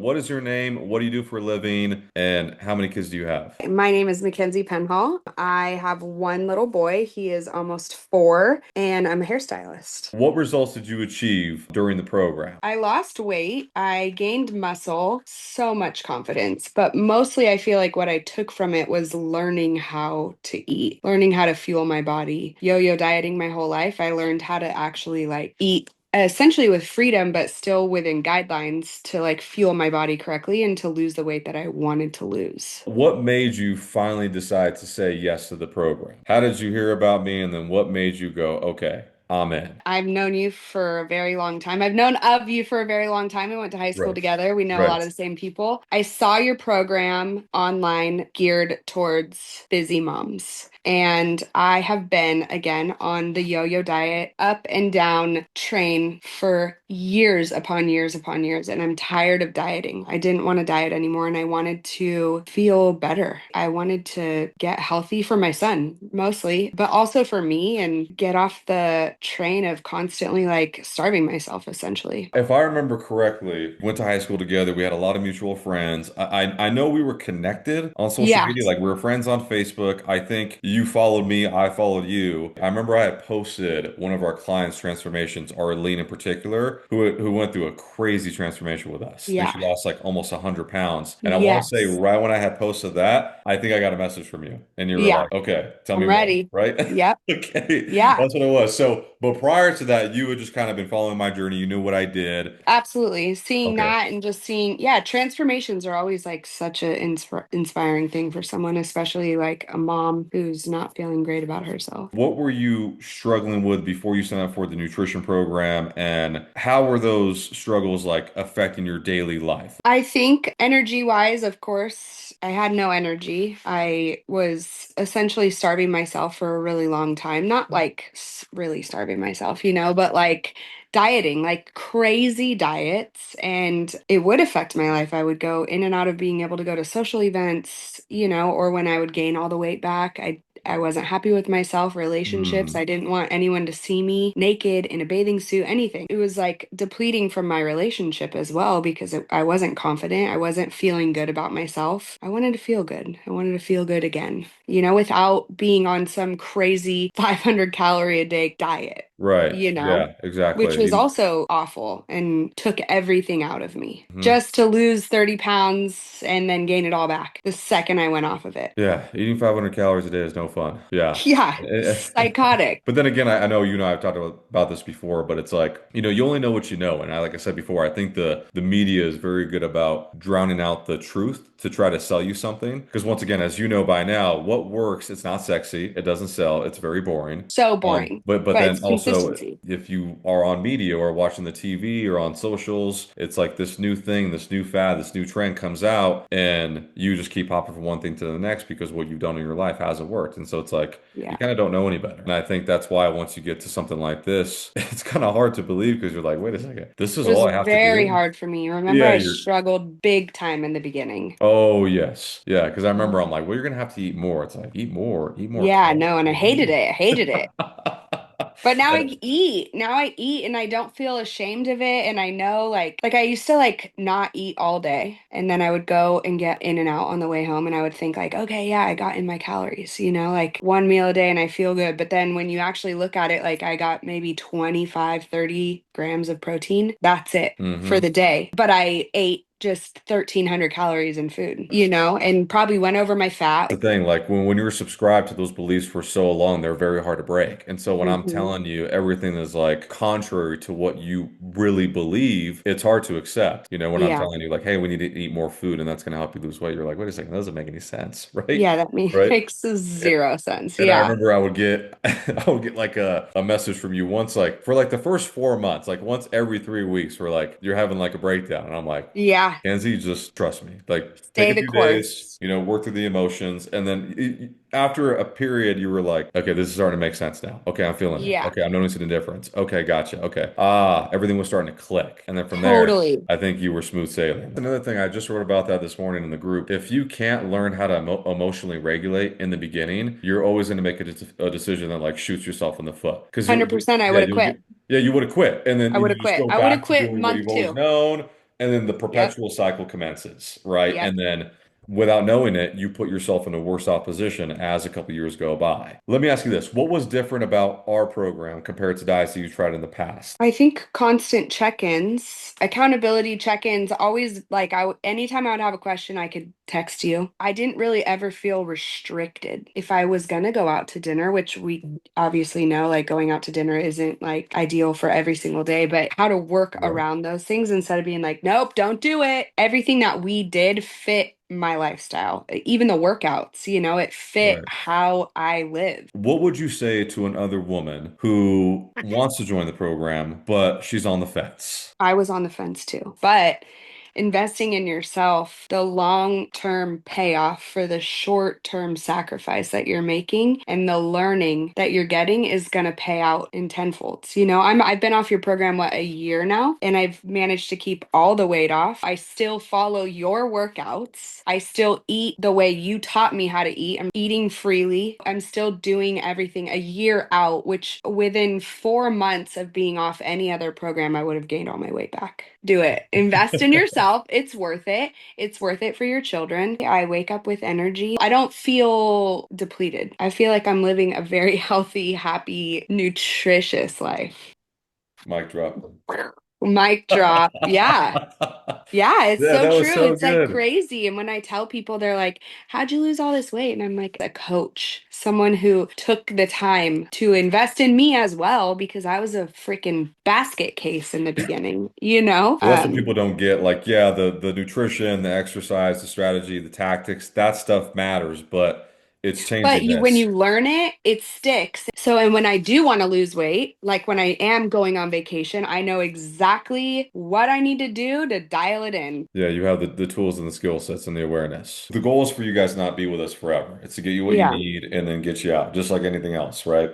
what is your name? What do you do for a living? And how many kids do you have? My name is Mackenzie Penhall. I have one little boy. He is almost 4, and I'm a hairstylist. What results did you achieve during the program? I lost weight. I gained muscle, so much confidence, but mostly I feel like what I took from it was learning how to eat, learning how to fuel my body. Yo-yo dieting my whole life, I learned how to actually like eat essentially with freedom, but still within guidelines to like fuel my body correctly and to lose the weight that I wanted to lose. What made you finally decide to say yes to the program? How did you hear about me? And then what made you go, okay, I'm in? I've known you for a very long time. I've known of you for a very long time. We went to high school Right. together. We know a Right. lot of the same people. I saw your program online geared towards busy moms. And I have been, again, on the yo-yo diet, up and down train for years upon years upon years. And I'm tired of dieting. I didn't want to diet anymore and I wanted to feel better. I wanted to get healthy for my son, mostly, but also for me and get off the train of constantly like starving myself, essentially. If I remember correctly, went to high school together. We had a lot of mutual friends. I know we were connected on social Yeah. media. Like we were friends on Facebook. I think you followed me, I followed you. I remember I had posted one of our clients' transformations, Arlene in particular, who went through a crazy transformation with us. I think Yeah. she lost like almost 100 pounds. And I want to say Yes. right when I had posted that, I think I got a message from you. And you were Yeah. like, okay, tell me I'm more, ready. right? Yep. Okay, Yeah. that's what it was. So, but prior to that, you had just kind of been following my journey. You knew what I did. Absolutely. Seeing Okay. that and just seeing, yeah, transformations are always like such a inspiring thing for someone, especially like a mom who's not feeling great about herself. What were you struggling with before you signed up for the nutrition program, and how were those struggles like affecting your daily life? I think energy wise, of course, I had no energy. I was essentially starving myself for a really long time. Not like really starving myself, but like dieting, like crazy diets. And it would affect my life. I would go in and out of being able to go to social events, or when I would gain all the weight back, I wasn't happy with myself, relationships. Hmm. I didn't want anyone to see me naked in a bathing suit, anything. It was like depleting from my relationship as well because I wasn't confident. I wasn't feeling good about myself. I wanted to feel good. I wanted to feel good again, without being on some crazy 500 calorie a day diet, Right. you know? Yeah, Which exactly. was also awful and took everything out of me Mhm. just to lose 30 pounds and then gain it all back the second I went off of it. Yeah, eating 500 calories a day is no fun. Yeah. Yeah, psychotic. But then again, I know you know I've talked about this before, but it's like, you only know what you know. And like I said before, I think the media is very good about drowning out the truth to try to sell you something. Because once again, as you know by now, what works, it's not sexy, it doesn't sell, it's very boring. So boring, But but then it's also consistency. if you are on media or watching the TV or on socials, it's like this new thing, this new fad, this new trend comes out, and you just keep hopping from one thing to the next because what you've done in your life hasn't worked. And so it's like you Yeah. kind of don't know any better. And I think that's why once you get to something like this, it's kind of hard to believe because you're like, wait a second, this is It was all I have to very do. hard for me. Remember, Yeah, I you're. struggled big time in the beginning. Oh yes, yeah. Because I remember I'm like, well, you're gonna have to eat more. It's like eat more Yeah, carbs. no, and I hated it. I hated it. But now I And- eat. Now I eat and I don't feel ashamed of it. And I know like I used to like not eat all day. And then I would go and get in and out on the way home and I would think like, okay, yeah, I got in my calories, like one meal a day and I feel good. But then when you actually look at it, like I got maybe 25, 30 grams of protein. That's it for Mhm. the day. But I ate just 1,300 calories in food, and probably went over my fat. The thing, like when you're subscribed to those beliefs for so long, they're very hard to break. And so when I'm Hmm. telling you everything is like contrary to what you really believe, it's hard to accept. When I'm Yeah. telling you like, hey, we need to eat more food and that's going to help you lose weight, you're like, wait a second, that doesn't make any sense, right? Yeah, that Right? makes zero sense. And I Yeah. remember I would get I would get like a message from you once like for like the first 4 months, like once every 3 weeks, where like you're having like a breakdown. And I'm like, Yeah. Kenzie, just trust me. Like take Stay a the few days, course. work through the emotions. And then after a period, you were like, okay, this is starting to make sense now. Okay, I'm feeling it. Yeah. Okay, I'm noticing a difference. Okay, gotcha. Okay. Ah, everything was starting to click. And then from there, Totally. I think you were smooth sailing. Another thing, I just wrote about that this morning in the group. If you can't learn how to emotionally regulate in the beginning, you're always going to make a decision that like shoots yourself in the foot. Because 100% I yeah, would have quit. yeah, you would have quit, and then I you would have just quit. go I would have back to quit doing what month you've always 2. known. and then the Yep. perpetual cycle commences, right? Yep. And then without knowing it, you put yourself in a worse off position as a couple years go by. Let me ask you this. What was different about our program compared to diets that you tried in the past? I think constant check-ins, accountability check-ins, always like anytime I would have a question, I could text you. I didn't really ever feel restricted. If I was gonna go out to dinner, which we obviously know like going out to dinner isn't like ideal for every single day, but how to work Right. around those things instead of being like, nope, don't do it. Everything that we did fit my lifestyle. Even the workouts, it fit Right. how I live. What would you say to another woman who wants to join the program, but she's on the fence? I was on the fence too. But investing in yourself, the long-term payoff for the short-term sacrifice that you're making and the learning that you're getting is going to pay out in tenfolds. I've been off your program a year now, and I've managed to keep all the weight off. I still follow your workouts. I still eat the way you taught me how to eat. I'm eating freely. I'm still doing everything a year out, which within 4 months of being off any other program, I would have gained all my weight back. Do it. Invest in yourself. It's worth it. It's worth it for your children. I wake up with energy. I don't feel depleted. I feel like I'm living a very healthy, happy, nutritious life. Mic drop. Mic drop. Yeah. Yeah, it's Yeah, so that was true. so It's like good. crazy. And when I tell people, they're like, how'd you lose all this weight? And I'm like, a coach, someone who took the time to invest in me as well, because I was a freaking basket case in the beginning, you know? So that's what people don't get. Like, yeah, the nutrition, the exercise, the strategy, the tactics, that stuff matters, but it's But changing when this. you learn it, it sticks. So, and when I do want to lose weight, like when I am going on vacation, I know exactly what I need to do to dial it in. Yeah, you have the tools and the skill sets and the awareness. The goal is for you guys to not be with us forever. It's to get you what you Yeah. need and then get you out, just like anything else, right?